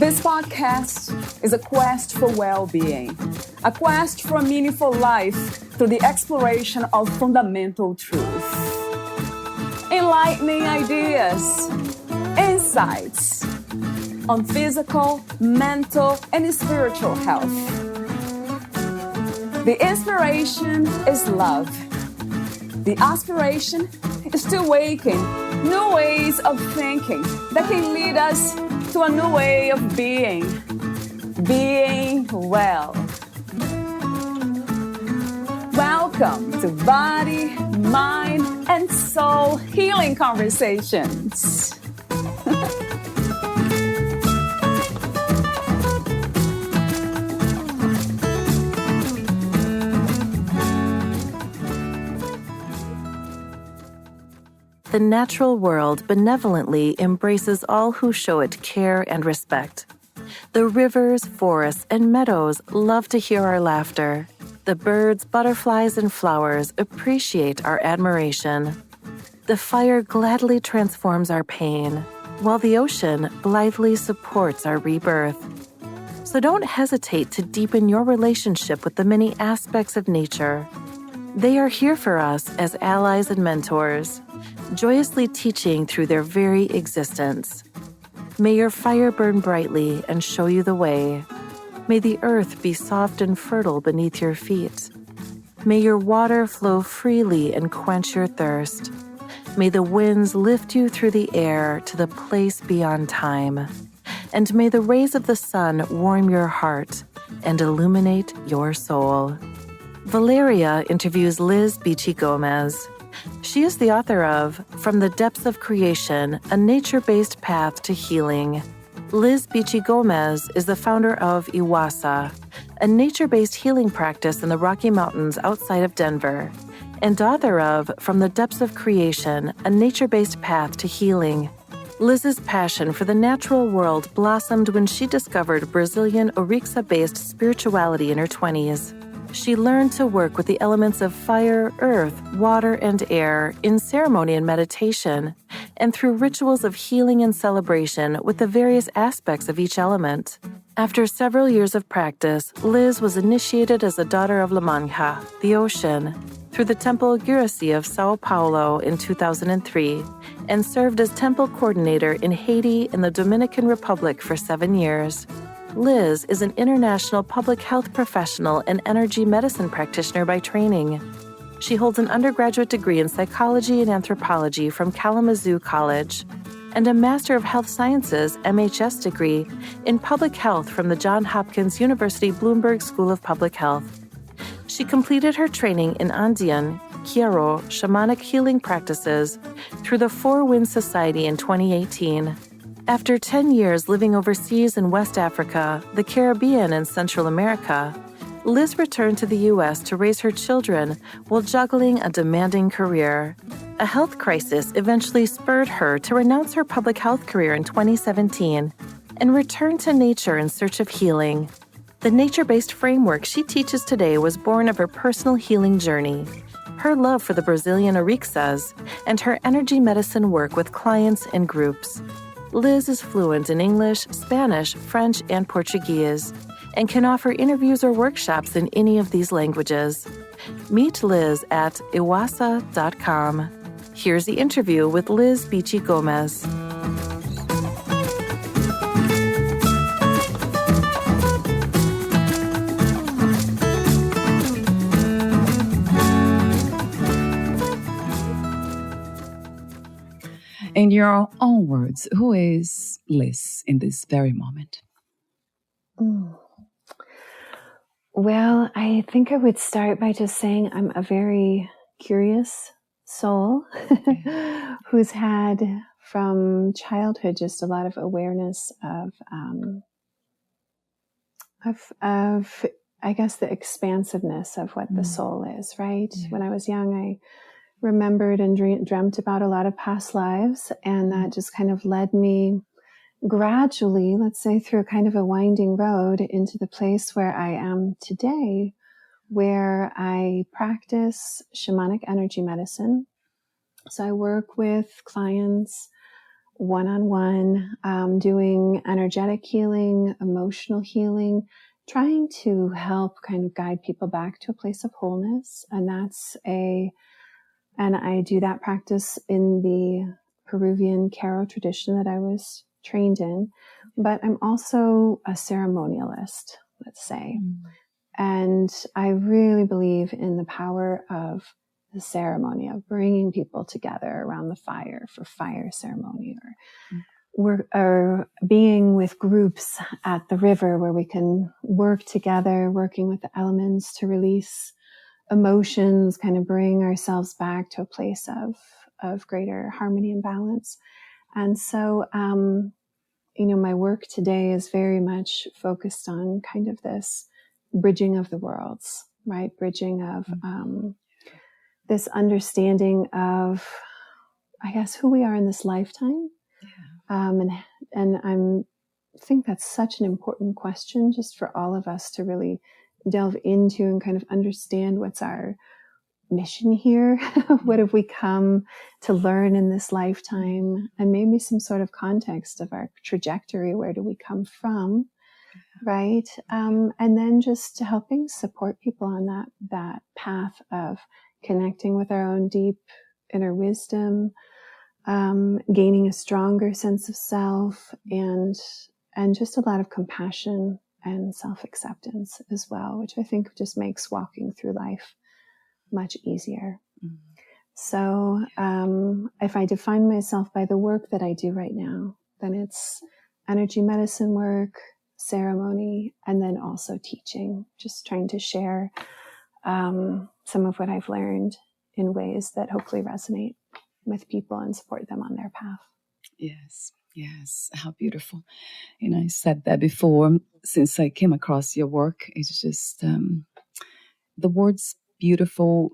This podcast is a quest for well-being, a quest for a meaningful life through the exploration of fundamental truth. Enlightening ideas, insights on physical, mental, and spiritual health. The inspiration is love. The aspiration is to awaken new ways of thinking that can lead us to a new way of being well. Welcome to Body, Mind, and Soul Healing Conversations. The natural world benevolently embraces all who show it care and respect. The rivers, forests, and meadows love to hear our laughter. The birds, butterflies, and flowers appreciate our admiration. The fire gladly transforms our pain, while the ocean blithely supports our rebirth. So don't hesitate to deepen your relationship with the many aspects of nature. They are here for us as allies and mentors, joyously teaching through their very existence. May your fire burn brightly and show you the way. May the earth be soft and fertile beneath your feet. May your water flow freely and quench your thirst. May the winds lift you through the air to the place beyond time. And may the rays of the sun warm your heart and illuminate your soul. Valeria interviews Liz Beachy Gómez. She is the author of From the Depths of Creation, A Nature-Based Path to Healing. Liz Beachy Gómez is the founder of Iwasa, a nature-based healing practice in the Rocky Mountains outside of Denver, and author of From the Depths of Creation, A Nature-Based Path to Healing. Liz's passion for the natural world blossomed when she discovered Brazilian Orixá-based spirituality in her 20s. She learned to work with the elements of fire, earth, water, and air in ceremony and meditation, and through rituals of healing and celebration with the various aspects of each element. After several years of practice, Liz was initiated as a daughter of Iemanjá, the ocean, through the Templo Guaracy of Sao Paulo in 2003, and served as temple coordinator in Haiti and the Dominican Republic for 7 years. Liz is an international public health professional and energy medicine practitioner by training. She holds an undergraduate degree in psychology and anthropology from Kalamazoo College and a Master of Health Sciences (MHS) degree in public health from the Johns Hopkins University Bloomberg School of Public Health. She completed her training in Andean, Quiero, shamanic healing practices through the Four Winds Society in 2018. After 10 years living overseas in West Africa, the Caribbean, and Central America, Liz returned to the U.S. to raise her children while juggling a demanding career. A health crisis eventually spurred her to renounce her public health career in 2017 and return to nature in search of healing. The nature-based framework she teaches today was born of her personal healing journey, her love for the Brazilian Orixás, and her energy medicine work with clients and groups. Liz is fluent in English, Spanish, French, and Portuguese, and can offer interviews or workshops in any of these languages. Meet Liz at iwasa.com. Here's the interview with Liz Beachy Gómez. In your own words, who is Liz in this very moment? Well, I think I would start by just saying I'm a very curious soul who's had from childhood just a lot of awareness of I guess the expansiveness of what the soul is, right? Yeah. When I was young, I remembered and dreamt about a lot of past lives, and that just kind of led me gradually, let's say, through kind of a winding road into the place where I am today, where I practice shamanic energy medicine. So I work with clients one-on-one, doing energetic healing, emotional healing, trying to help kind of guide people back to a place of wholeness. And I do that practice in the Peruvian Q'ero tradition that I was trained in, but I'm also a ceremonialist, let's say. And I really believe in the power of the ceremony, of bringing people together around the fire for fire ceremony, or being with groups at the river where we can work together, working with the elements to release emotions, kind of bring ourselves back to a place of greater harmony and balance. And so, my work today is very much focused on kind of this bridging of the worlds, right? Bridging of this understanding of, I guess, who we are in this lifetime. And I think that's such an important question just for all of us to really delve into and kind of understand what's our mission here. What have we come to learn in this lifetime? And maybe some sort of context of our trajectory. Where do we come from? Right. And then just helping support people on that path of connecting with our own deep inner wisdom, gaining a stronger sense of self, and just a lot of compassion and self-acceptance as well, which I think just makes walking through life much easier. So if I define myself by the work that I do right now, then it's energy medicine work, ceremony, and then also teaching, just trying to share some of what I've learned in ways that hopefully resonate with people and support them on their path. Yes, how beautiful. I said that before, since I came across your work, it's just the word's beautiful,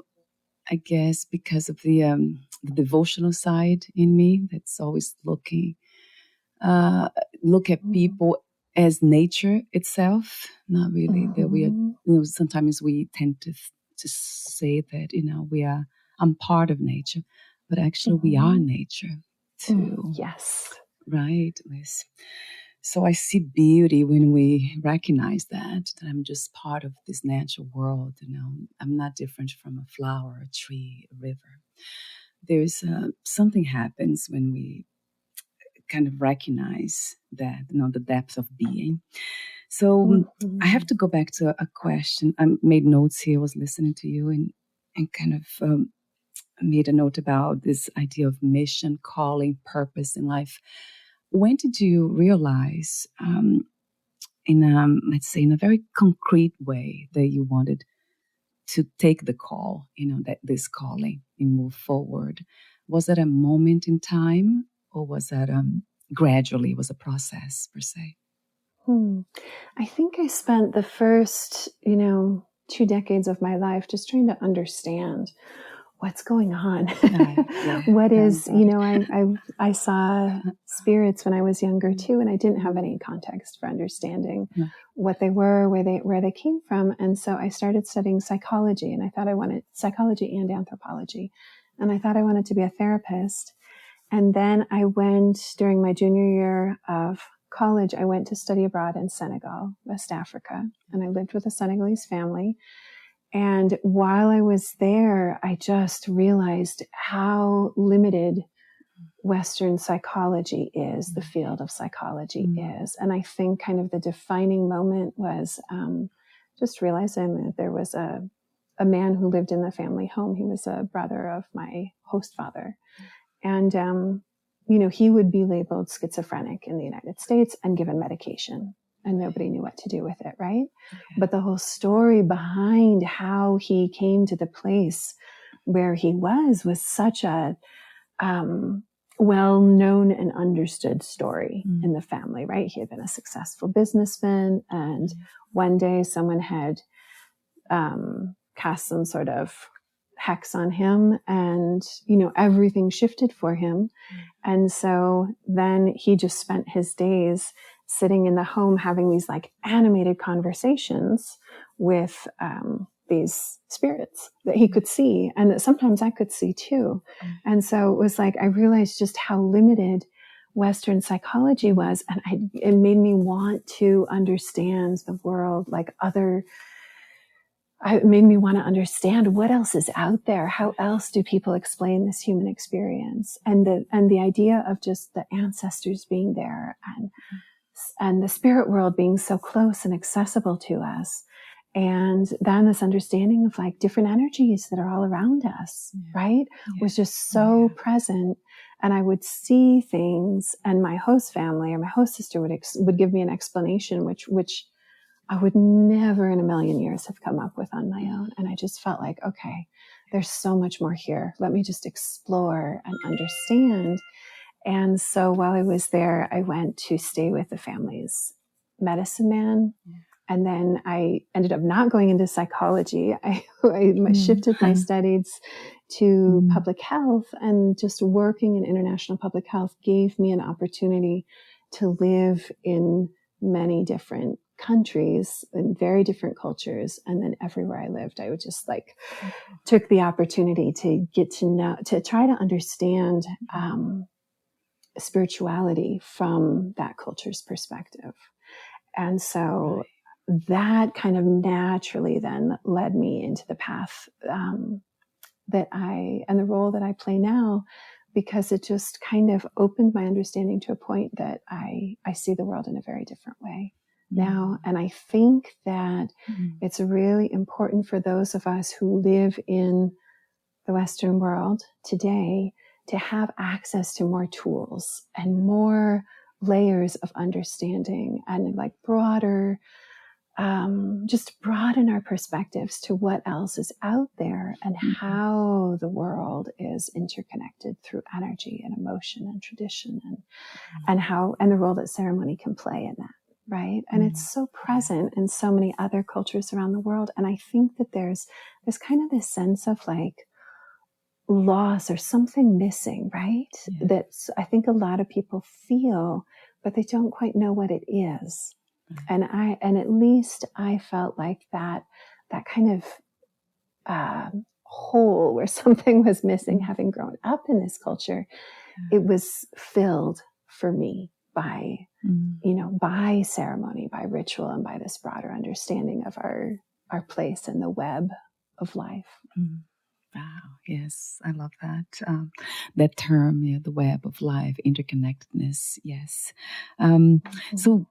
I guess, because of the devotional side in me that's always look at people as nature itself, not really that we are, sometimes we tend to say that, I'm part of nature, but actually we are nature too. Yes. Right, Liz. So I see beauty when we recognize that I'm just part of this natural world. I'm not different from a flower, a tree, a river. There's something happens when we kind of recognize that, the depth of being. So I have to go back to a question. I made notes here, I was listening to you and kind of made a note about this idea of mission, calling, purpose in life. When did you realize, let's say in a very concrete way, that you wanted to take the call, that this calling and move forward? Was that a moment in time, or was that gradually, was a process per se? I think I spent the first, 2 decades of my life just trying to understand what's going on. What is, I saw spirits when I was younger too, and I didn't have any context for understanding what they were, where they came from. And so I started studying psychology, and I thought I wanted psychology and anthropology. And I thought I wanted to be a therapist. And then I went during my junior year of college, I went to study abroad in Senegal, West Africa, and I lived with a Senegalese family. And while I was there, I just realized how limited Western psychology is, the field of psychology is. And I think kind of the defining moment was just realizing that there was a man who lived in the family home. He was a brother of my host father. And, he would be labeled schizophrenic in the United States and given medication. And nobody knew what to do with it, right? Okay. But the whole story behind how he came to the place where he was such a well-known and understood story in the family, right? He had been a successful businessman, and one day someone had cast some sort of hex on him, and, everything shifted for him. And so then he just spent his days sitting in the home having these like animated conversations with these spirits that he could see, and that sometimes I could see too. And so it was like I realized just how limited Western psychology was, and it made me want to understand the world like it made me want to understand what else is out there. How else do people explain this human experience? And the idea of just the ancestors being there and the spirit world being so close and accessible to us. And then this understanding of like different energies that are all around us, right? Was just so present. And I would see things, and my host family or my host sister would give me an explanation, which I would never in a million years have come up with on my own. And I just felt like, okay, there's so much more here. Let me just explore and understand. And so while I was there, I went to stay with the family's medicine man. And then I ended up not going into psychology. I shifted my studies to public health, and just working in international public health gave me an opportunity to live in many different countries and very different cultures. And then everywhere I lived, I would just like took the opportunity to get to know, to try to understand spirituality from that culture's perspective. And so that kind of naturally then led me into the path and the role that I play now, because it just kind of opened my understanding to a point that I see the world in a very different way now. And I think that it's really important for those of us who live in the Western world today to have access to more tools and more layers of understanding and like broader, just broaden our perspectives to what else is out there and how the world is interconnected through energy and emotion and tradition and the role that ceremony can play in that. Right. And it's so present in so many other cultures around the world. And I think that there's kind of this sense of like loss or something missing, right? That's, I think a lot of people feel, but they don't quite know what it is. And at least I felt like that kind of hole where something was missing, having grown up in this culture, it was filled for me by, by ceremony, by ritual, and by this broader understanding of our place in the web of life. Wow. Yes. I love that. That term, the web of life, interconnectedness. Yes. So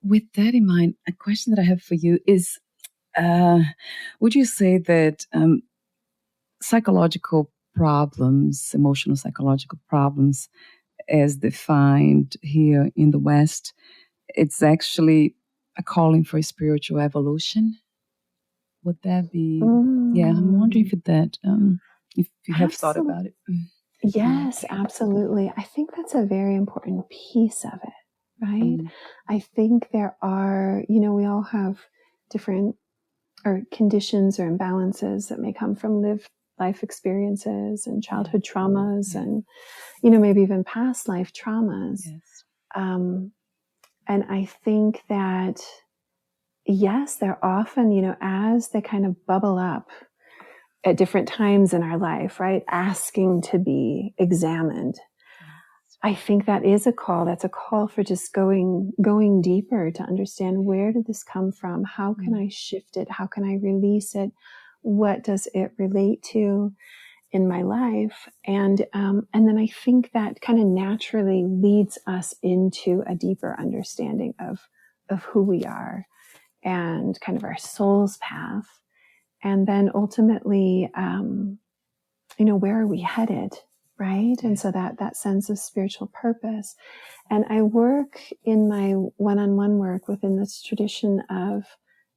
with that in mind, a question that I have for you is, would you say that psychological problems, emotional psychological problems, as defined here in the West, it's actually a calling for spiritual evolution? Would that be? Yeah, I'm wondering if you have thought about it. Yes, absolutely. I think that's a very important piece of it, right? I think there are, we all have different conditions or imbalances that may come from lived life experiences and childhood traumas and, maybe even past life traumas. Yes. And I think that, yes, they're often, as they kind of bubble up at different times in our life, right? Asking to be examined. I think that is a call. That's a call for just going deeper to understand, where did this come from? How can I shift it? How can I release it? What does it relate to in my life? And then I think that kind of naturally leads us into a deeper understanding of who we are and kind of our soul's path. And then ultimately, where are we headed? Right. And so that sense of spiritual purpose. And I work in my one-on-one work within this tradition of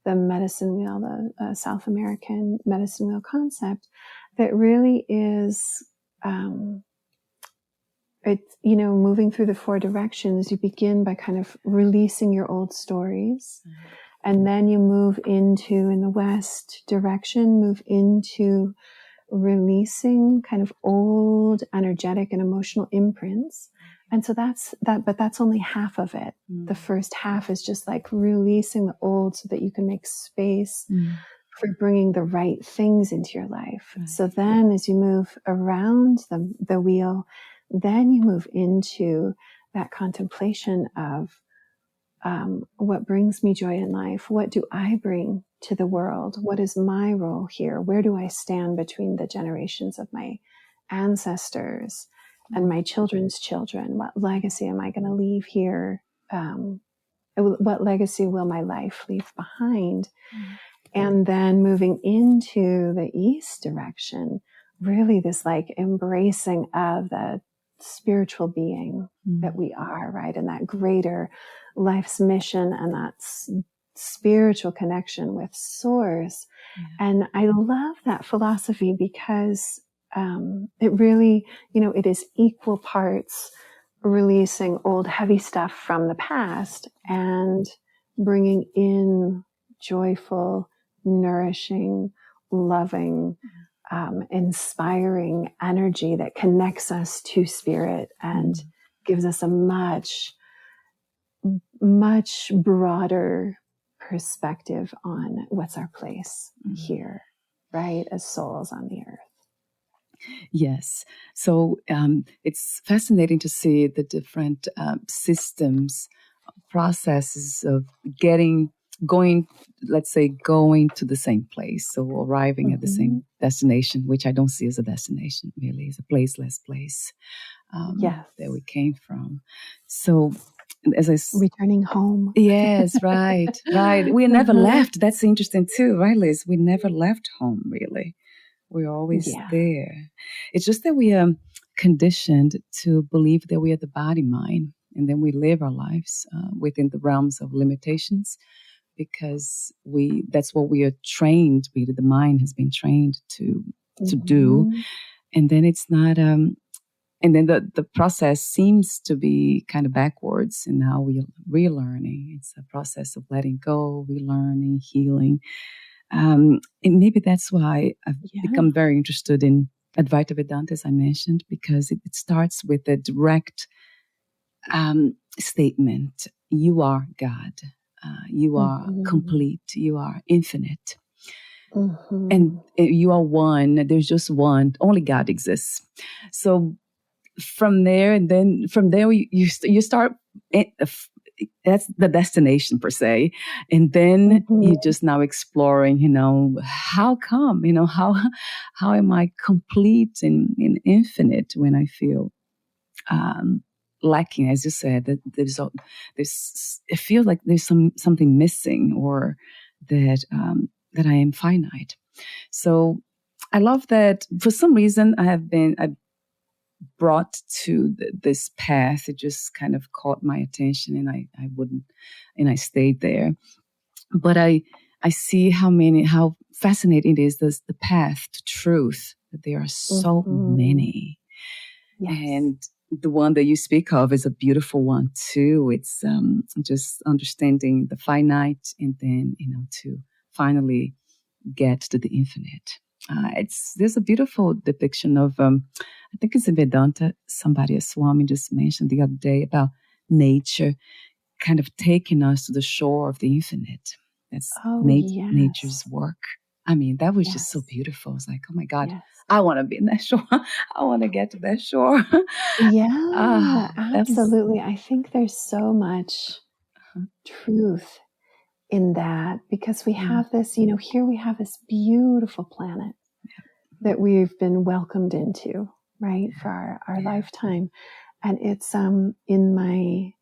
the medicine wheel, the South American medicine wheel concept that really is, moving through the four directions. You begin by kind of releasing your old stories. And then you move into, in the West direction, move into releasing kind of old energetic and emotional imprints. And so but that's only half of it. The first half is just like releasing the old so that you can make space for bringing the right things into your life. Right. So then as you move around the wheel, then you move into that contemplation of what brings me joy in life? What do I bring to the world? What is my role here? Where do I stand between the generations of my ancestors and my children's children? What legacy am I going to leave here? What legacy will my life leave behind? And then moving into the east direction, really this like embracing of the spiritual being that we are, right? And that greater life's mission and that spiritual connection with source. And I love that philosophy because it really, it is equal parts releasing old heavy stuff from the past and bringing in joyful, nourishing, loving, inspiring energy that connects us to spirit and gives us a much, much broader perspective on what's our place here, right? As souls on the earth. Yes. So it's fascinating to see the different systems, processes of going to the same place. So arriving at the same destination, which I don't see as a destination, really. It's a placeless place that we came from. So as returning home. Yes, right. We never left. That's interesting too, right, Liz? We never left home, really. We're always there. It's just that we are conditioned to believe that we are the body mind, and then we live our lives within the realms of limitations, because that's what we are trained. The mind has been trained to do, and then it's not. And then the process seems to be kind of backwards in how we relearning. It's a process of letting go, relearning, healing. And maybe that's why I've become very interested in Advaita Vedanta, as I mentioned, because it starts with a direct statement. You are God. You are complete. You are infinite. And you are one. There's just one. Only God exists. So from there, you start... That's the destination per se. And then you're just now exploring, how come, how am I complete and infinite when I feel lacking, as you said, that it feels like there's something missing, or that I am finite. So I love that for some reason I brought to this path. It just kind of caught my attention, and I stayed there. But I see how fascinating it is, the path to truth, that there are so many. Yes. And the one that you speak of is a beautiful one too. It's just understanding the finite, and then, to finally get to the infinite. There's a beautiful depiction of, I think it's in Vedanta, a Swami just mentioned the other day about nature kind of taking us to the shore of the infinite. That's nature's work. I mean, that was just so beautiful. It's like, oh my God, I want to be in that shore. I want to get to that shore. Absolutely. I think there's so much truth in that, because we have this, here we have this beautiful planet that we've been welcomed into, right, for our lifetime. And it's in my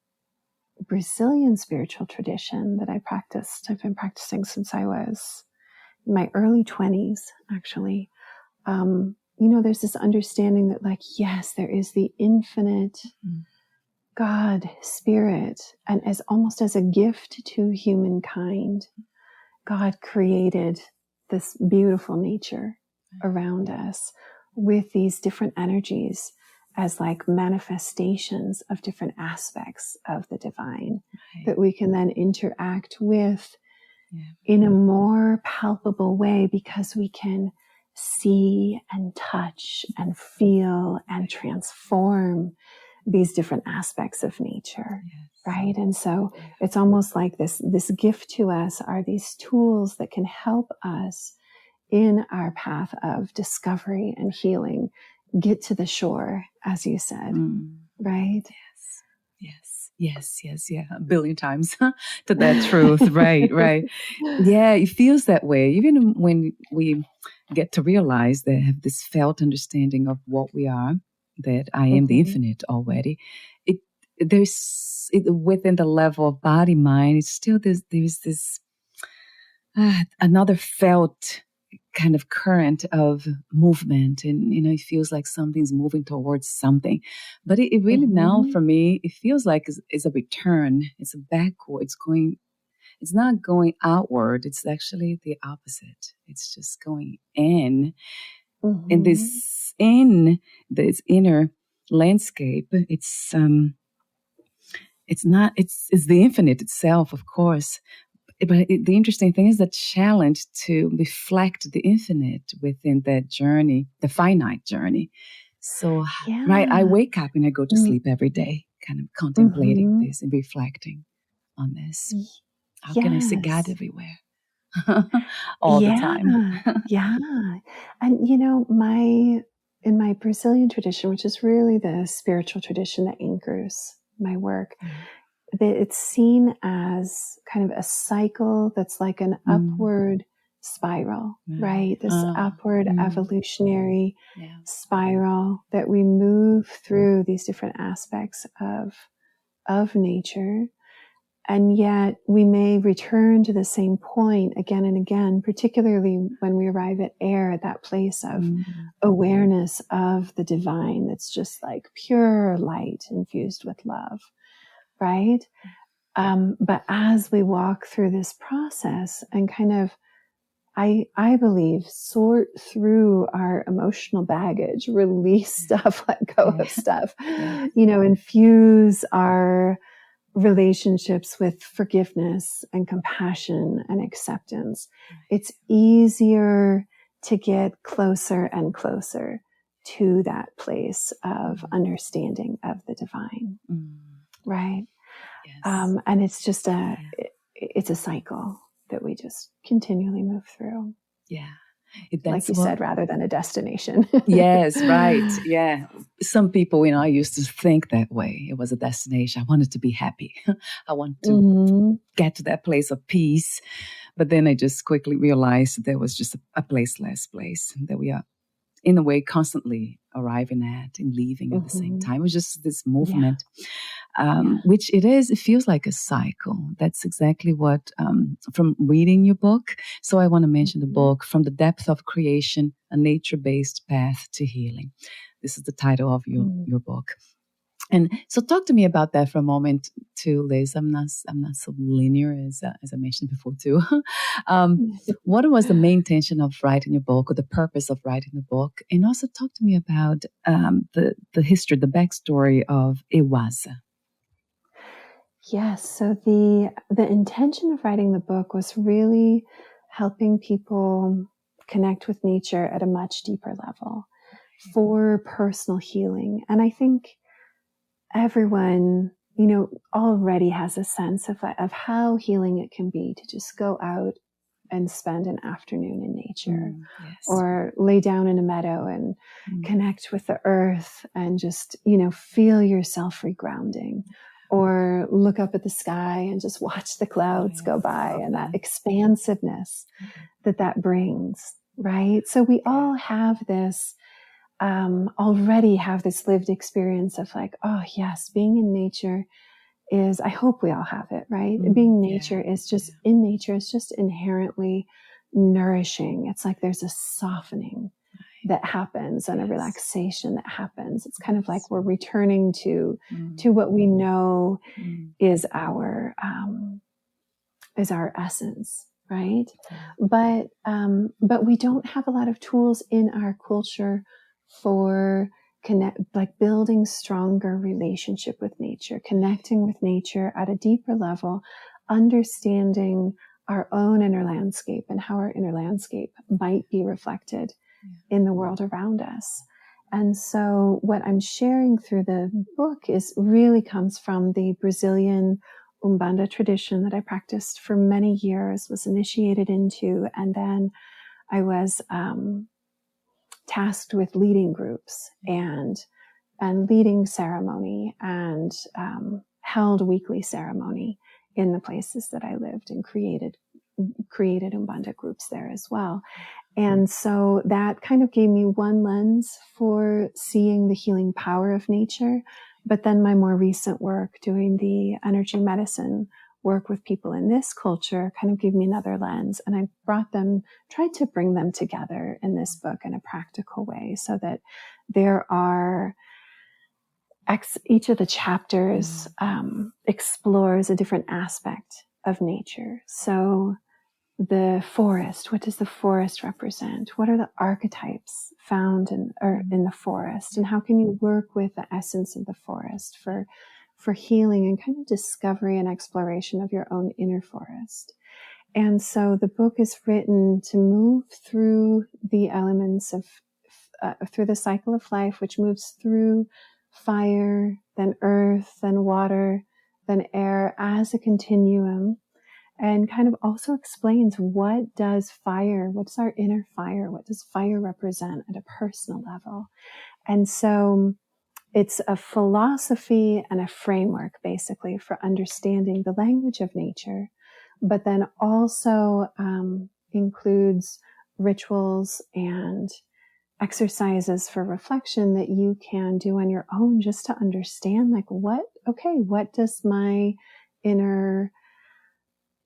Brazilian spiritual tradition that I've been practicing since I was in my early 20s, actually. There's this understanding that, like, yes, there is the infinite God, spirit, and almost as a gift to humankind, God created this beautiful nature around us with these different energies as like manifestations of different aspects of the divine that we can then interact with in a more palpable way, because we can see and touch and feel and transform these different aspects of nature, right? And so it's almost like this gift to us are these tools that can help us in our path of discovery and healing, get to the shore, as you said, right? Yes. Yes, yeah, a billion times to that truth. Right. Yeah, it feels that way. Even when we get to realize that have this felt understanding of what we are, that I am the infinite already. Within the level of body mind, it's still there's this another felt kind of current of movement, and it feels like something's moving towards something, but it really now for me it feels like it's a return, it's a backward, it's not going outward, it's actually the opposite, it's just going in this inner landscape. It's the infinite itself, of course. But the interesting thing is the challenge to reflect the infinite within that journey, the finite journey. So, I wake up and I go to sleep every day, kind of contemplating this and reflecting on this. How can I see God everywhere? All the time. Yeah. And, in my Brazilian tradition, which is really the spiritual tradition that anchors my work, that it's seen as kind of a cycle that's like an upward spiral, right? This upward evolutionary spiral that we move through these different aspects of nature. And yet we may return to the same point again and again, particularly when we arrive at air, at that place of awareness of the divine that's just like pure light infused with love. Right? But as we walk through this process and kind of, I believe, sort through our emotional baggage, release stuff, let go of stuff, infuse our relationships with forgiveness and compassion and acceptance, it's easier to get closer and closer to that place of understanding of the divine. Right. Yes. And it's just it's a cycle that we just continually move through. Yeah. Like you said, rather than a destination. Yes, right. Yeah. Some people, I used to think that way. It was a destination. I wanted to be happy. I want to get to that place of peace. But then I just quickly realized there was just a placeless place that we are, in a way, constantly arriving at and leaving at the same time. It was just this movement, which it feels like a cycle. That's exactly what, from reading your book. So I want to mention the book, From the Depth of Creation, A Nature-Based Path to Healing. This is the title of your book. And so talk to me about that for a moment too, Liz. I'm not so linear as I mentioned before too. What was the main intention of writing your book, or the purpose of writing the book? And also talk to me about the history, the backstory of Iwaza. Yes. So the intention of writing the book was really helping people connect with nature at a much deeper level for personal healing. And I think everyone, already has a sense of how healing it can be to just go out and spend an afternoon in nature, or lay down in a meadow and connect with the earth and just, feel yourself regrounding, or look up at the sky and just watch the clouds go by, and that expansiveness that brings, right? So we all have this, already have this lived experience of like, oh yes, being in nature is, I hope we all have it, right? Being nature is just in nature is just inherently nourishing. It's like there's a softening that happens and a relaxation that happens. It's kind of like we're returning to what we know is our essence, right? But we don't have a lot of tools in our culture for building stronger relationship with nature, connecting with nature at a deeper level, understanding our own inner landscape and how our inner landscape might be reflected in the world around us. And so what I'm sharing through the book really comes from the Brazilian Umbanda tradition that I practiced for many years, was initiated into, and then I was tasked with leading groups and leading ceremony and held weekly ceremony in the places that I lived, and created Umbanda groups there as well. And so that kind of gave me one lens for seeing the healing power of nature. But then my more recent work doing the energy medicine work with people in this culture kind of gave me another lens. And I tried to bring them together in this book in a practical way, so that there are each of the chapters explores a different aspect of nature. So the forest, what does the forest represent? What are the archetypes found in the forest? And how can you work with the essence of the forest for healing and kind of discovery and exploration of your own inner forest? And so the book is written to move through the elements of, through the cycle of life, which moves through fire, then earth, then water, then air, as a continuum. And kind of also explains what does our inner fire, what does fire represent at a personal level? And so it's a philosophy and a framework, basically, for understanding the language of nature, but then also includes rituals and exercises for reflection that you can do on your own, just to understand, like, what does my inner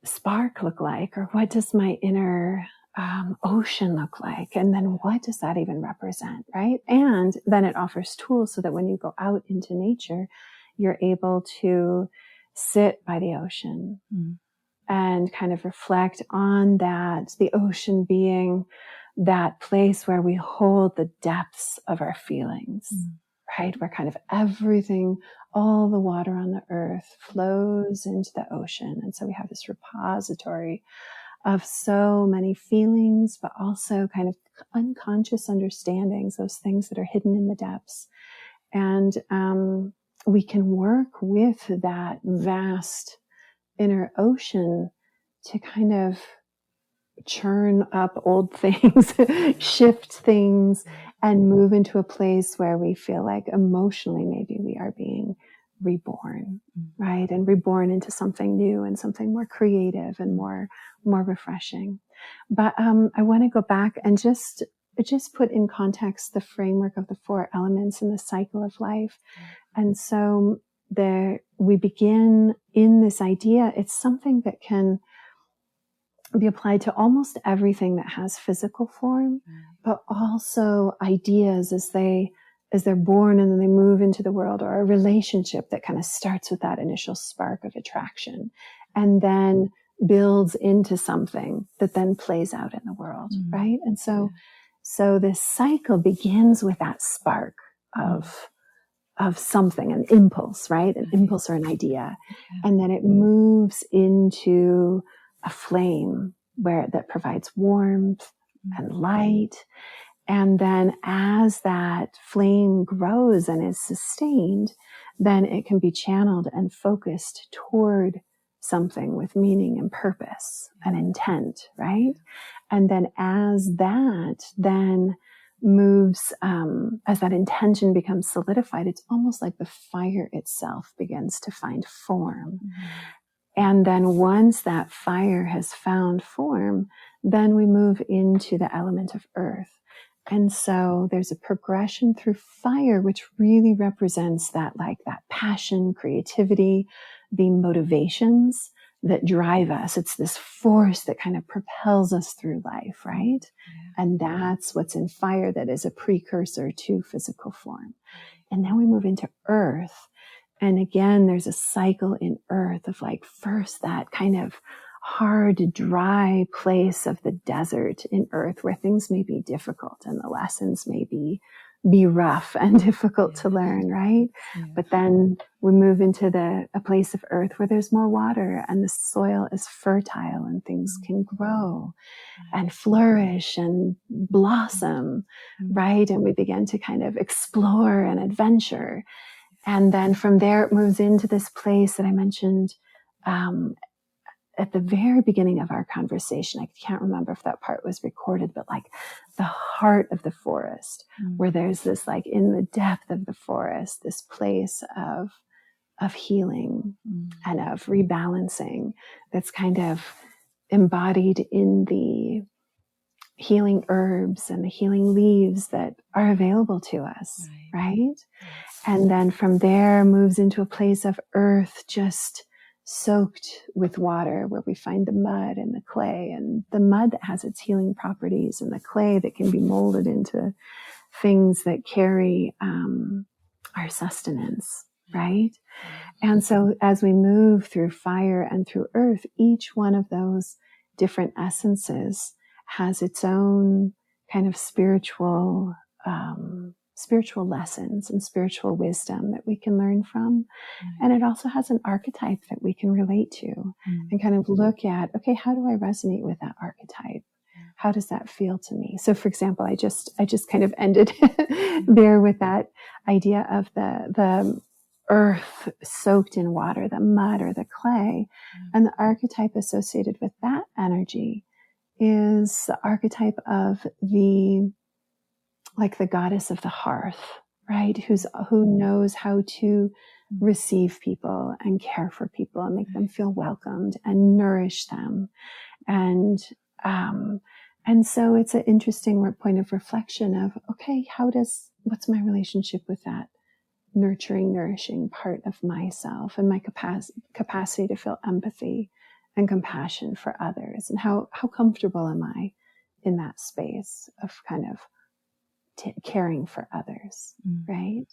spark look like, or what does my inner ocean look like, and then what does that even represent, right? And then it offers tools so that when you go out into nature, you're able to sit by the ocean and kind of reflect on that, the ocean being that place where we hold the depths of our feelings, right? Where kind of everything, all the water on the earth flows into the ocean. And so we have this repository of so many feelings, but also kind of unconscious understandings, those things that are hidden in the depths. And we can work with that vast inner ocean to kind of churn up old things, shift things, and move into a place where we feel like emotionally maybe we are being reborn, right? And reborn into something new and something more creative and more refreshing. But I want to go back and just put in context the framework of the 4 elements in the cycle of life. And so we begin in this idea. It's something that can be applied to almost everything that has physical form, but also ideas as they're born and then they move into the world, or a relationship that kind of starts with that initial spark of attraction and then builds into something that then plays out in the world, right? And so this cycle begins with that spark of something, an impulse, right? An impulse or an idea. And then it moves into a flame that provides warmth and light. And then as that flame grows and is sustained, then it can be channeled and focused toward something with meaning and purpose and intent, right? And then as that then moves, as that intention becomes solidified, it's almost like the fire itself begins to find form. And then once that fire has found form, then we move into the element of earth. And so there's a progression through fire, which really represents that passion, creativity, the motivations that drive us. It's this force that kind of propels us through life, right? And that's what's in fire that is a precursor to physical form. And then we move into earth. And again, there's a cycle in earth of first that kind of hard, dry place of the desert in earth where things may be difficult and the lessons may be rough and difficult to learn, right? But then we move into a place of earth where there's more water and the soil is fertile and things can grow and flourish and blossom, right? And we begin to kind of explore and adventure. And then from there, it moves into this place that I mentioned at the very beginning of our conversation. I can't remember if that part was recorded, but the heart of the forest, where there's this, in the depth of the forest, this place of healing and of rebalancing that's kind of embodied in the healing herbs and the healing leaves that are available to us, right? And then from there moves into a place of earth just soaked with water, where we find the mud and the clay, and the mud that has its healing properties, and the clay that can be molded into things that carry our sustenance, right? And so as we move through fire and through earth, each one of those different essences has its own kind of spiritual lessons and spiritual wisdom that we can learn from. And it also has an archetype that we can relate to and kind of look at, okay, how do I resonate with that archetype? How does that feel to me? So for example, I just kind of ended there with that idea of the earth soaked in water, the mud or the clay. And the archetype associated with that energy is the archetype of the goddess of the hearth, right? Who knows how to receive people and care for people and make them feel welcomed and nourish them. And so it's an interesting point of reflection of, okay, what's my relationship with that nurturing, nourishing part of myself and my capacity to feel empathy and compassion for others, and how comfortable am I in that space of kind of caring for others, right?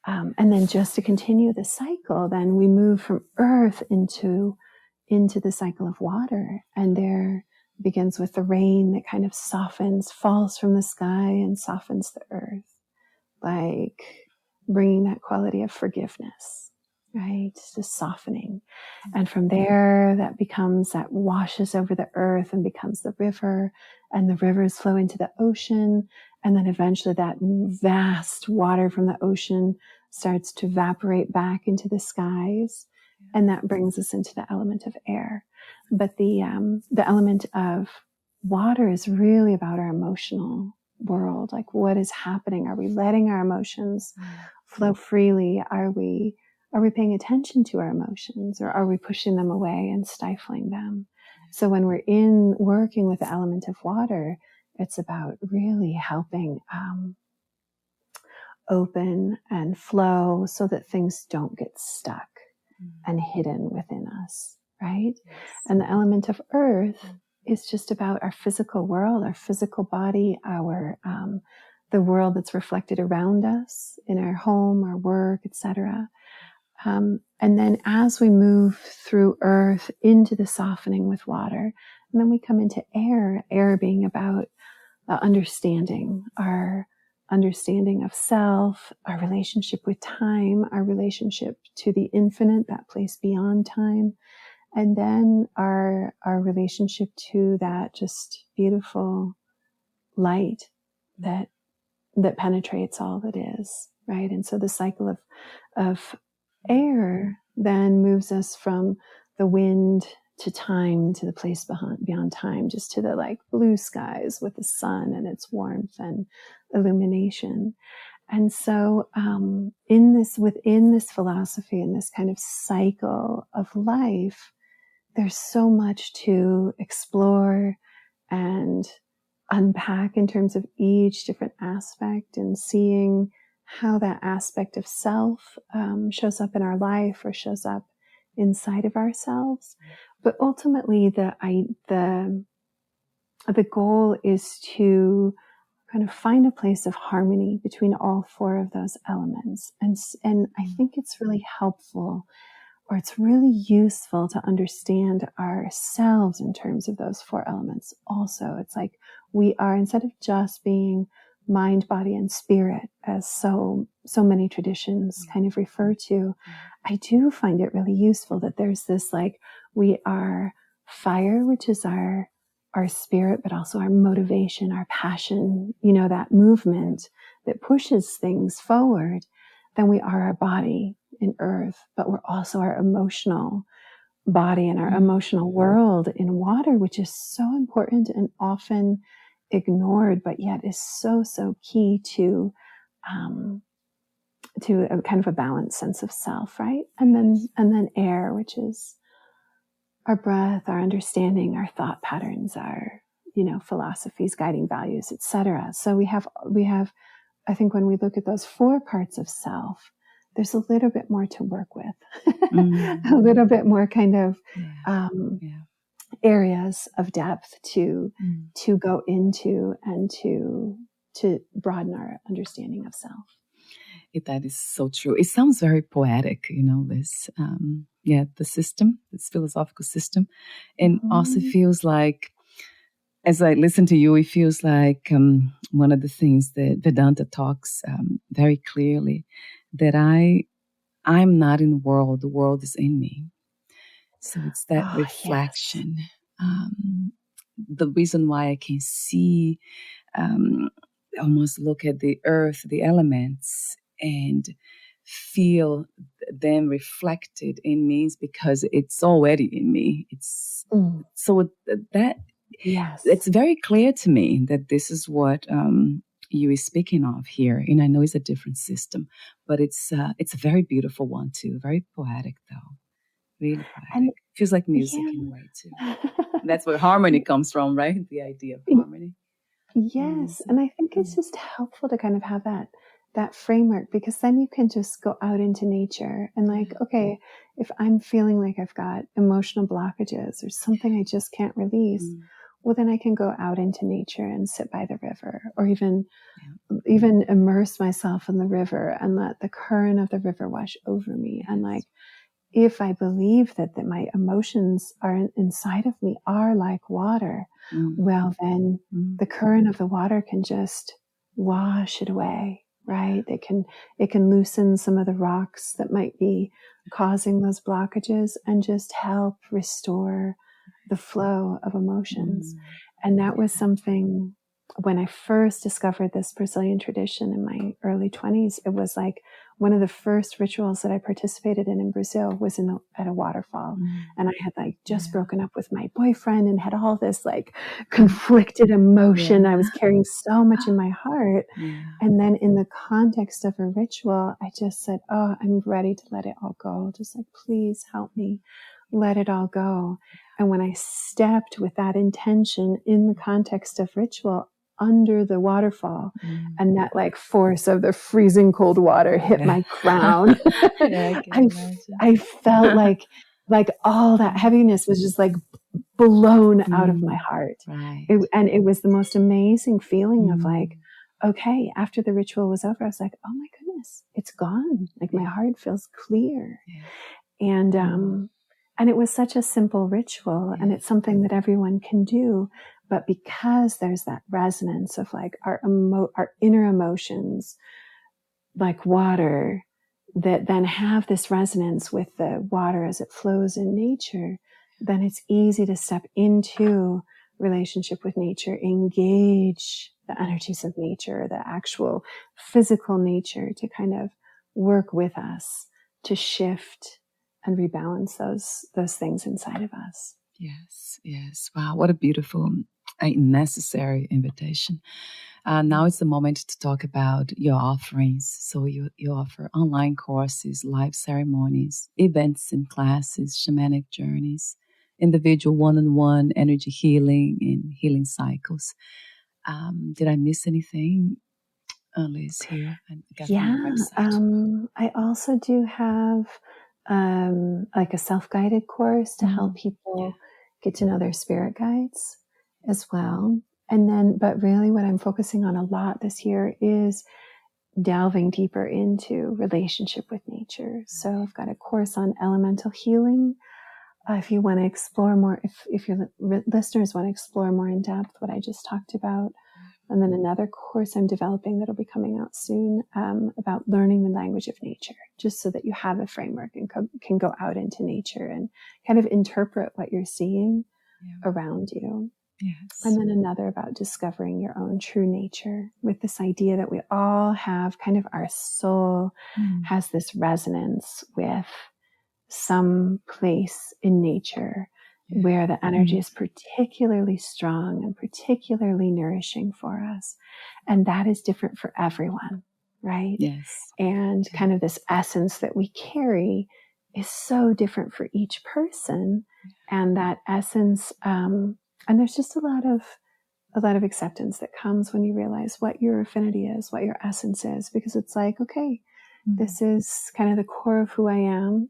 And then just to continue the cycle, then we move from earth into the cycle of water, and there begins with the rain that kind of falls from the sky and softens the earth, like bringing that quality of forgiveness, right? Just softening. And from there, that washes over the earth and becomes the river, and the rivers flow into the ocean. And then eventually that vast water from the ocean starts to evaporate back into the skies. And that brings us into the element of air. But the element of water is really about our emotional world. Like, what is happening? Are we letting our emotions flow freely? Are we paying attention to our emotions, or are we pushing them away and stifling them? So when we're working with the element of water, it's about really helping open and flow so that things don't get stuck and hidden within us, right? Yes. And the element of earth is just about our physical world, our physical body, the world that's reflected around us in our home, our work, etc. And then as we move through earth into the softening with water, and then we come into air being about our understanding of self, our relationship with time, our relationship to the infinite, that place beyond time, and then our relationship to that just beautiful light that penetrates all that is, right? And so the cycle of air then moves us from the wind to time, to the place beyond time, just to the blue skies with the sun and its warmth and illumination. And so within this philosophy and this kind of cycle of life, there's so much to explore and unpack in terms of each different aspect, and seeing how that aspect of self shows up in our life or shows up inside of ourselves. But ultimately, the goal is to kind of find a place of harmony between all four of those elements. And I think it's really helpful, or it's really useful, to understand ourselves in terms of those four elements also. It's like we are, instead of just being mind, body, and spirit, as so many traditions kind of refer to, I do find it really useful that there's this we are fire, which is our spirit, but also our motivation, our passion, that movement that pushes things forward. Then we are our body in earth, but we're also our emotional body and our emotional world in water, which is so important and often ignored, but yet is so key to a kind of a balanced sense of self, right? And then air, which is our breath, our understanding, our thought patterns, our, philosophies, guiding values, etc. So we have, I think when we look at those 4 parts of self, there's a little bit more to work with, a little bit more kind of, areas of depth to go into and to broaden our understanding of self. That is so true. It sounds very poetic, this, the system, this philosophical system. And also feels like, as I listen to you, it feels like one of the things that Vedanta talks very clearly, that I'm not in the world is in me. So it's that reflection. Yes. The reason why I can see, almost look at the earth, the elements, and feel them reflected in me is because it's already in me. It's so that it's very clear to me that this is what you are speaking of here. And I know it's a different system, but it's a very beautiful one too. Very poetic though. Really poetic. And feels like music in a way too. That's where harmony comes from, right? The idea of harmony. Yes. And I think it's just helpful to kind of have that framework, because then you can just go out into nature and okay, if I'm feeling like I've got emotional blockages or something I just can't release, well, then I can go out into nature and sit by the river, or even immerse myself in the river and let the current of the river wash over me. And if I believe that my emotions are inside of me are like water, well, then the current of the water can just wash it away, right? It can loosen some of the rocks that might be causing those blockages and just help restore the flow of emotions. And that was something, when I first discovered this Brazilian tradition in my early 20s, it was like one of the first rituals that I participated in Brazil was at a waterfall. And I had just broken up with my boyfriend and had all this conflicted emotion. I was carrying so much in my heart. And then in the context of a ritual, I just said, oh, I'm ready to let it all go. Just please help me let it all go. And when I stepped with that intention in the context of ritual under the waterfall, and that force of the freezing cold water hit my crown, I felt like all that heaviness was just blown out of my heart. Right. And it was the most amazing feeling of okay, after the ritual was over, I was like, oh my goodness, it's gone. My heart feels clear. And it was such a simple ritual, and it's something that everyone can do. But because there's that resonance of our inner emotions, like water, that then have this resonance with the water as it flows in nature, then it's easy to step into relationship with nature, engage the energies of nature, the actual physical nature, to kind of work with us to shift and rebalance those things inside of us. Yes. Wow, what a beautiful, necessary invitation. Now it's the moment to talk about your offerings. So you offer online courses, live ceremonies, events and classes, shamanic journeys, individual one-on-one energy healing and healing cycles. Did I miss anything, Liz, here? I also do have a self-guided course to help people get to know their spirit guides as well. And then, but really what I'm focusing on a lot this year is delving deeper into relationship with nature. So I've got a course on elemental healing. If you want to explore more, if your listeners want to explore more in depth what I just talked about. And then another course I'm developing that'll be coming out soon about learning the language of nature, just so that you have a framework and can go out into nature and kind of interpret what you're seeing around you. Yes. And then another about discovering your own true nature, with this idea that we all have kind of our soul has this resonance with some place in nature where the energy is particularly strong and particularly nourishing for us. And that is different for everyone, right? Yes. And kind of this essence that we carry is so different for each person. And that essence, and there's just a lot of acceptance that comes when you realize what your affinity is, what your essence is, because it's like, okay, this is kind of the core of who I am.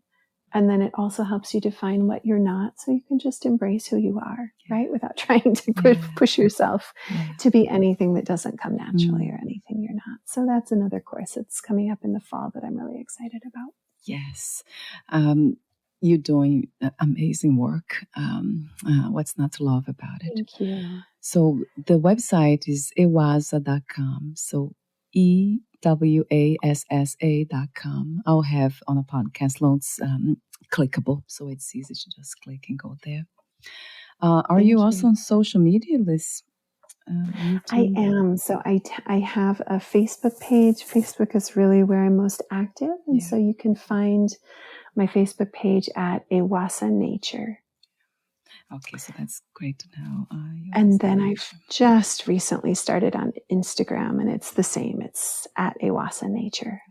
And then it also helps you define what you're not. So you can just embrace who you are, right? Without trying to push yourself to be anything that doesn't come naturally or anything you're not. So that's another course that's coming up in the fall that I'm really excited about. Yes. You're doing amazing work. What's not to love about it? Thank you. So the website is ewassa.com. So EWASSA.com. I'll have on the podcast notes clickable, so it's easy to just click and go there. Are you also on social media, Liz? I am. So I have a Facebook page. Facebook is really where I'm most active. And so you can find my Facebook page at Ewassa Nature. Okay, so that's great to know. And then I've just recently started on Instagram, and it's the same. It's at Ewassa Nature.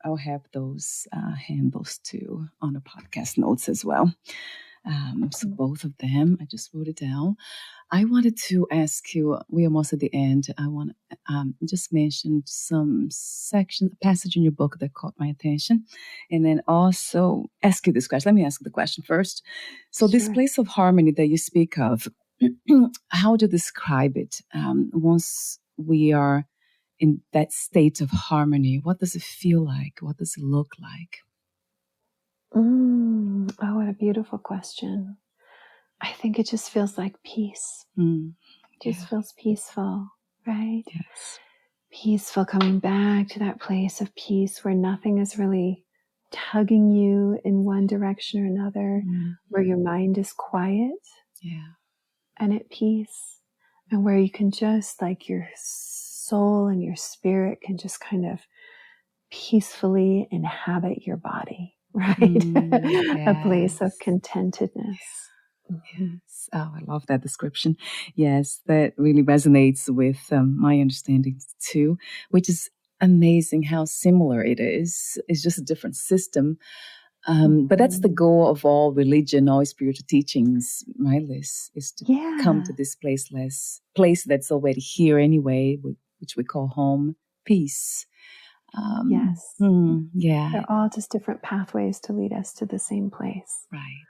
I'll have those handles too on the podcast notes as well. So both of them, I just wrote it down. I wanted to ask you, we are almost at the end. I want to just mention some passage in your book that caught my attention. And then also ask you this question. Let me ask the question first. So this place of harmony that you speak of, how do you describe it? Once we are in that state of harmony, what does it feel like? What does it look like? Oh, what a beautiful question. I think it just feels like peace. It just feels peaceful, right? Yes. Peaceful, coming back to that place of peace where nothing is really tugging you in one direction or another, where your mind is quiet and at peace, and where you can just, like, your soul and your spirit can just kind of peacefully inhabit your body. Right? A place of contentedness. Yes. Oh, I love that description. Yes, that really resonates with my understanding too, which is amazing how similar it is. It's just a different system. But that's the goal of all religion, all spiritual teachings, right, Liz? Is to come to this place that's already here anyway, which we call home, peace. Yes. Yeah. They're all just different pathways to lead us to the same place. Right.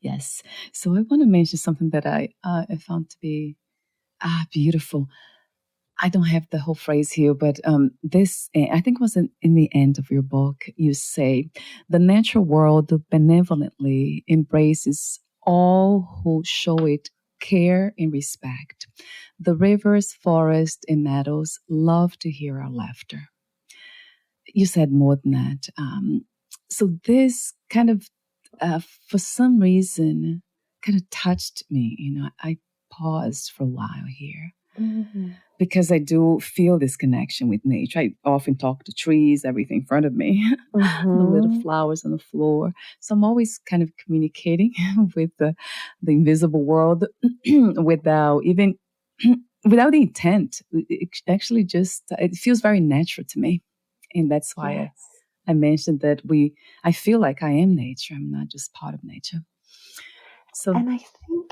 Yes. So I want to mention something that I found to be beautiful. I don't have the whole phrase here, but this, I think, was in the end of your book. You say, the natural world benevolently embraces all who show it care and respect. The rivers, forests, and meadows love to hear our laughter. You said more than that. So this kind of, for some reason, kind of touched me. You know, I paused for a while here. Because I do feel this connection with nature. I often talk to trees, everything in front of me, the little flowers on the floor. So I'm always kind of communicating with the invisible world without the intent. It actually just, it feels very natural to me. And that's why I mentioned that I feel like I am nature. I'm not just part of nature. So, and I think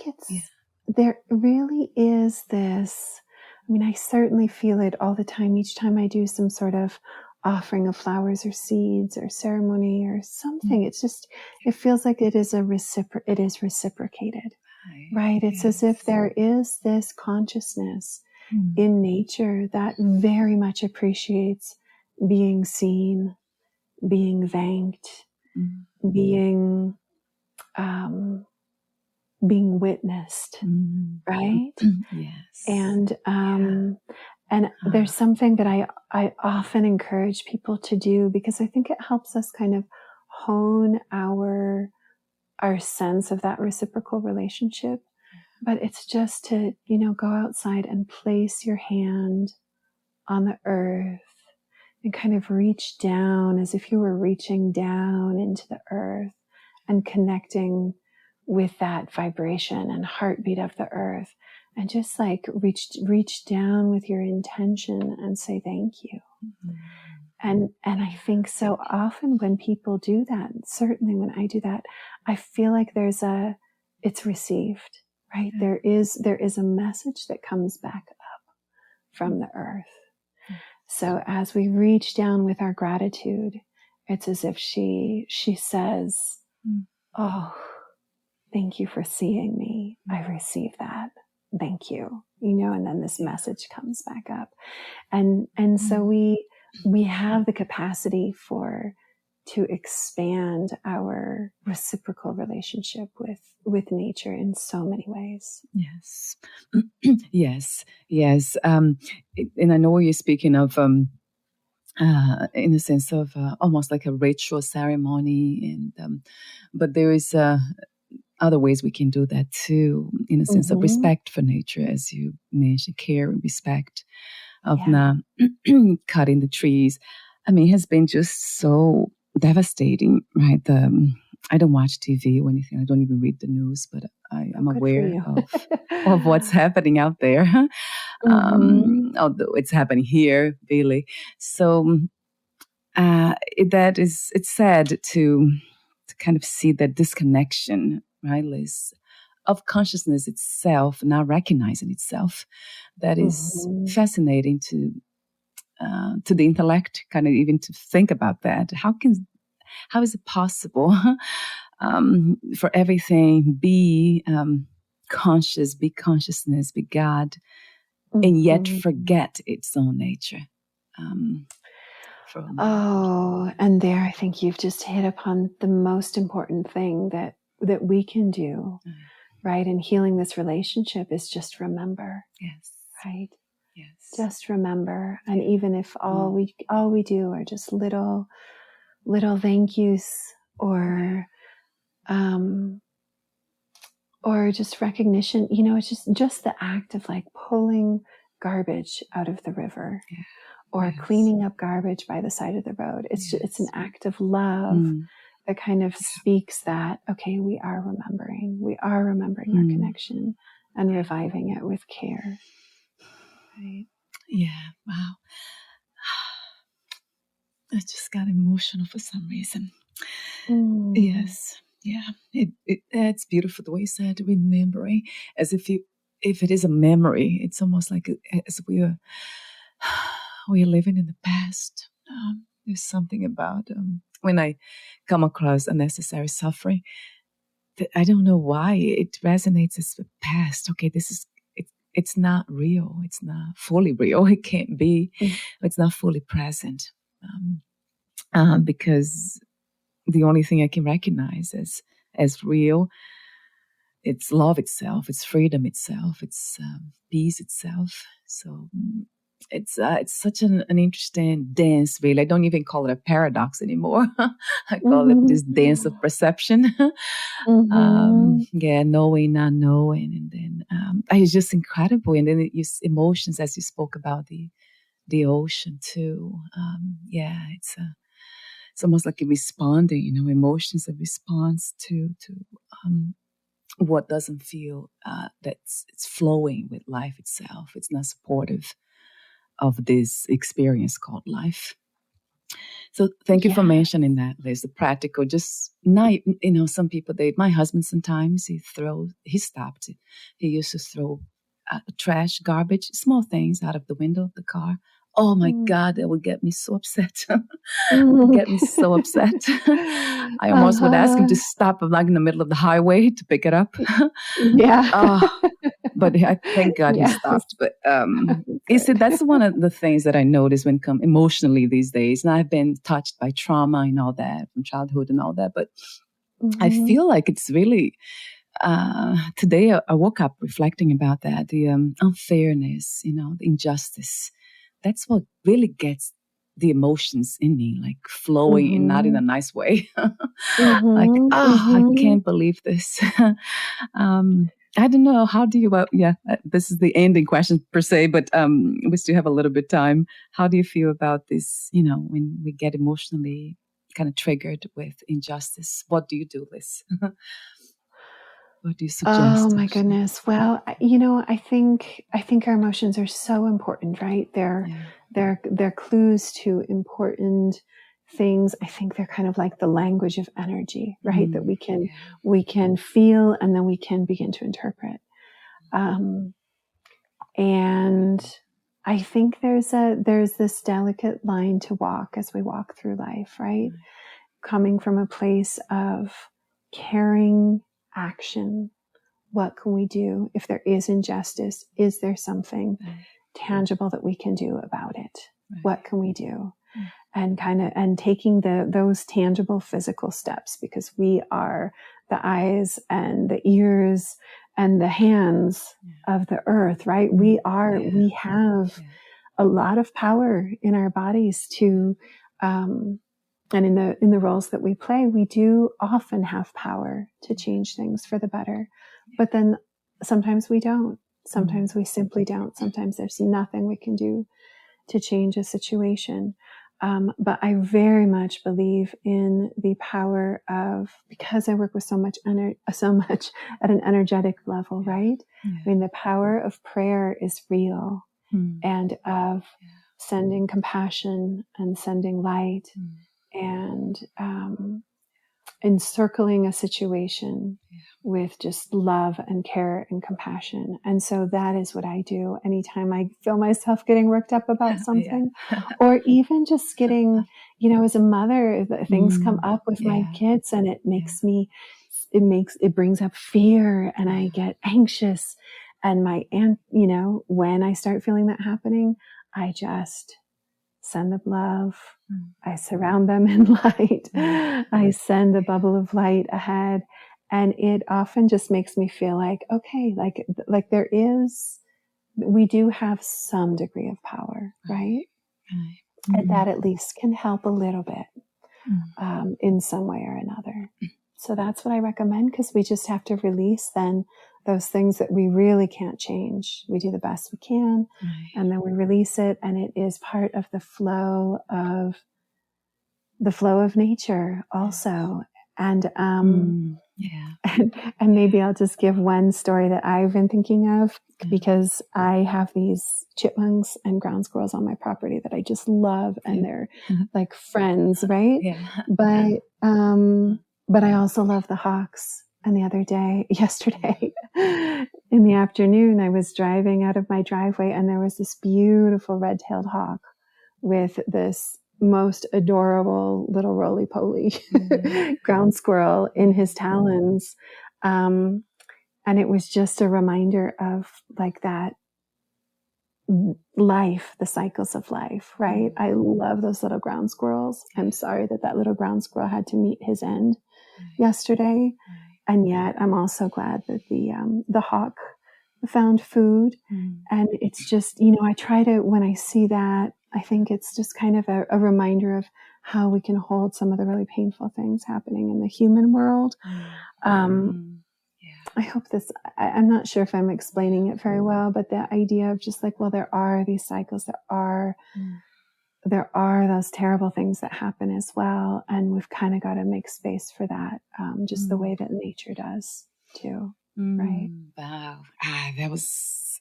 there really is this, I mean, I certainly feel it all the time. Each time I do some sort of offering of flowers or seeds or ceremony or something, it's just, it feels like it is reciprocated, right? It's as if there is this consciousness in nature that very much appreciates being seen, being thanked, being witnessed, right? Yes. And there's something that I often encourage people to do, because I think it helps us kind of hone our sense of that reciprocal relationship. But it's just to, go outside and place your hand on the earth and kind of reach down as if you were reaching down into the earth and connecting with that vibration and heartbeat of the earth, and just like reach down with your intention and say thank you. And I think so often when people do that, certainly when I do that, I feel like it's received, right? There is a message that comes back up from the earth. So as we reach down with our gratitude, it's as if she says, oh, thank you for seeing me. I receive that. Thank you. And then this message comes back up. And so we have the capacity to expand our reciprocal relationship with nature in so many ways. Yes. Yes. And I know you're speaking of, in a sense of almost like a ritual ceremony, and but there is other ways we can do that too, in a sense of respect for nature, as you mentioned, care and respect of not cutting the trees. I mean, it has been just so devastating, right? I don't watch TV or anything. I don't even read the news, but I'm aware of what's happening out there. Although it's happening here, really. So it's sad to kind of see that disconnection, right, Liz, of consciousness itself, now recognizing itself. That is fascinating to the intellect, kind of even to think about that. How is it possible for everything be conscious, be consciousness, be God, and yet forget its own nature? And there I think you've just hit upon the most important thing that we can do, right? In healing this relationship is just remember. Yes. Right? Yes. Just remember. And even if all we do are just little thank yous or just recognition, it's just the act of like pulling garbage out of the river. Yeah. Or cleaning up garbage by the side of the road. It's an act of love that kind of speaks that, okay, we are remembering our connection and reviving it with care. Right? Yeah, wow. I just got emotional for some reason. Yes, yeah. It's beautiful the way you said remembering, as if it is a memory. It's almost like as we are living in the past. There's something about when I come across unnecessary suffering that I don't know why it resonates as the past. Okay, it's not real. It's not fully real. It can't be. It's not fully present because the only thing I can recognize as real, it's love itself, it's freedom itself, it's peace itself. So it's such an interesting dance, really. I don't even call it a paradox anymore. I call it this dance of perception. Knowing, not knowing, and then it's just incredible. And then emotions, as you spoke about the ocean too. It's almost like a responding. Emotions, a response to what doesn't feel it's flowing with life itself. It's not supportive of this experience called life. So thank you for mentioning that. There's the practical, just not, some people, my husband sometimes he stopped. He used to throw trash, garbage, small things out of the window of the car. Oh my God, that would get me so upset. Get me so upset. I almost would ask him to stop, like in the middle of the highway, to pick it up. But thank God he stopped. But you see, that's one of the things that I notice when come emotionally these days. And I've been touched by trauma and all that from childhood and all that. But I feel like it's really today I woke up reflecting about that, the unfairness, the injustice. That's what really gets the emotions in me, like flowing and not in a nice way. I can't believe this. I don't know. How do you, this is the ending question per se, but we still have a little bit of time. How do you feel about this, when we get emotionally kind of triggered with injustice? What do you do, Liz? What do you suggest? Oh my goodness. Well, I think our emotions are so important, right? They're clues to important things. I think they're kind of like the language of energy, right? That we can feel and then we can begin to interpret. And I think there's this delicate line to walk as we walk through life, right? Coming from a place of caring action. What can we do if there is injustice? Is there something tangible that we can do about it? What can we do? And taking those tangible physical steps, because we are the eyes and the ears and the hands of the earth, right? We have a lot of power in our bodies to, and in the roles that we play, we do often have power to change things for the better. But then sometimes we don't. Sometimes we simply don't. Sometimes there's nothing we can do to change a situation. But I very much believe in the power of, because I work with so much at an energetic level, right? I mean, the power of prayer is real, and of sending compassion and sending light, and encircling a situation with just love and care and compassion. And so that is what I do anytime I feel myself getting worked up about something, or even just getting, as a mother, things come up with my kids, and it brings up fear, and I get anxious. And when I start feeling that happening, I just send them love. I surround them in light. I send a bubble of light ahead. And it often just makes me feel like, okay, like we do have some degree of power, right? And that at least can help a little bit in some way or another. So that's what I recommend, because we just have to release then those things that we really can't change. We do the best we can, and then we release it, and it is part of the flow of nature also. And and maybe I'll just give one story that I've been thinking of, because I have these chipmunks and ground squirrels on my property that I just love, and they're like friends, right? But I also love the hawks. And yesterday, in the afternoon, I was driving out of my driveway, and there was this beautiful red-tailed hawk with this most adorable little roly-poly ground squirrel in his talons. And it was just a reminder of like that life, the cycles of life, right? I love those little ground squirrels. I'm sorry that little ground squirrel had to meet his end yesterday. And yet I'm also glad that the hawk found food. And it's just, I try to, when I see that, I think it's just kind of a reminder of how we can hold some of the really painful things happening in the human world. I hope I'm not sure if I'm explaining it very well, but the idea of just like, well, there are these cycles, there are those terrible things that happen as well. And we've kind of got to make space for that, just the way that nature does too. Right. Wow. That was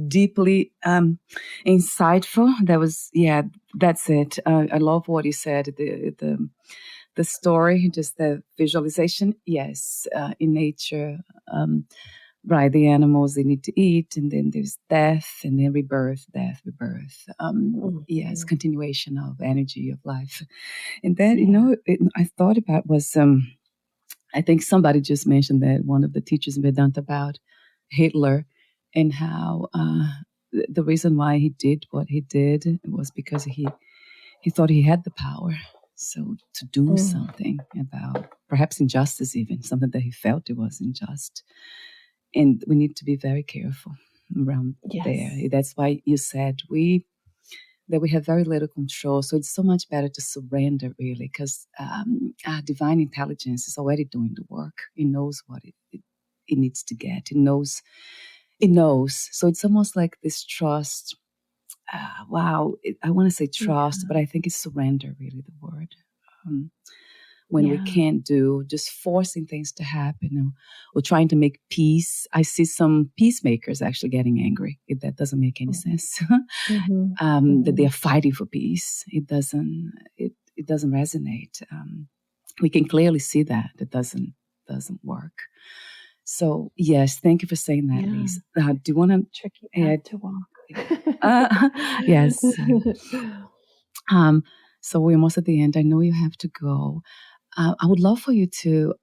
deeply insightful. That was, that's it. I love what you said. The story, just the visualization. Yes. In nature, right, the animals, they need to eat, and then there's death, and then rebirth, death, rebirth. Yes, continuation of energy of life. And then, I thought about was, I think somebody just mentioned that one of the teachers in Vedanta about Hitler, and how the reason why he did what he did was because he thought he had the power. So to do something about perhaps injustice, even something that he felt it was unjust. And we need to be very careful around there. That's why you said that we have very little control. So it's so much better to surrender, really, because our divine intelligence is already doing the work. It knows what it needs to get. It knows. So it's almost like this trust. I want to say trust, but I think it's surrender, really, the word. when we can't do, just forcing things to happen, or trying to make peace. I see some peacemakers actually getting angry. That doesn't make any sense. That they are fighting for peace. It doesn't resonate. We can clearly see that it doesn't work. So yes, thank you for saying that, Liz. Do you want to tricky path to walk? Yes. So we're almost at the end. I know you have to go. I would love for you to,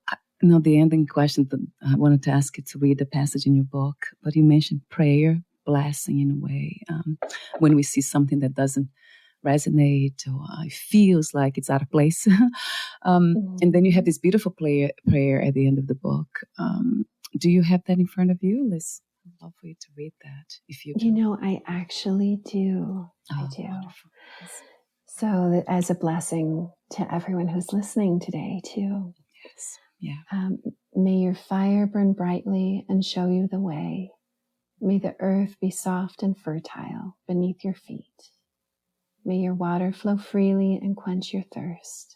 the ending question that I wanted to ask you to read the passage in your book, but you mentioned prayer, blessing in a way. When we see something that doesn't resonate or it feels like it's out of place. And then you have this beautiful prayer at the end of the book. Do you have that in front of you, Liz? I'd love for you to read that if you do. I actually do. I do. Wonderful. So that as a blessing to everyone who's listening today, too. Yes. Yeah. May your fire burn brightly and show you the way. May the earth be soft and fertile beneath your feet. May your water flow freely and quench your thirst.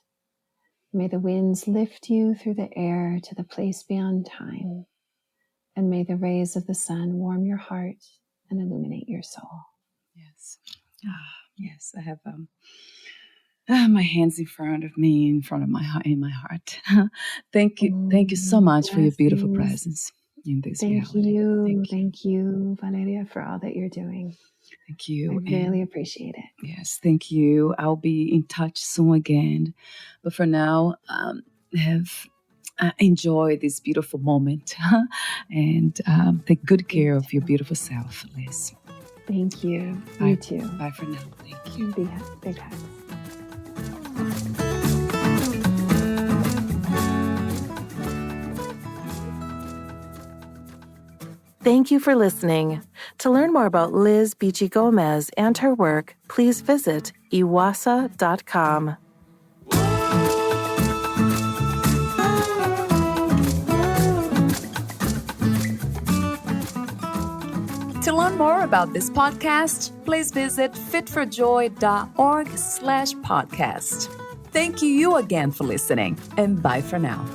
May the winds lift you through the air to the place beyond time. And may the rays of the sun warm your heart and illuminate your soul. Yes. Yes, I have my hands in front of me, in my heart. Thank you so much for your beautiful presence in this reality. Thank you, Valeria, for all that you're doing. Thank you. I really appreciate it. Yes, thank you. I'll be in touch soon again. But for now, enjoy this beautiful moment and take good care of your beautiful self, Liz. Thank you. Bye. You too. Bye for now. Thank you. Big hugs. Thank you for listening. To learn more about Liz Beachy Gómez and her work, please visit iwasa.com. To learn more about this podcast, please visit fitforjoy.org/podcast. Thank you again for listening, and bye for now.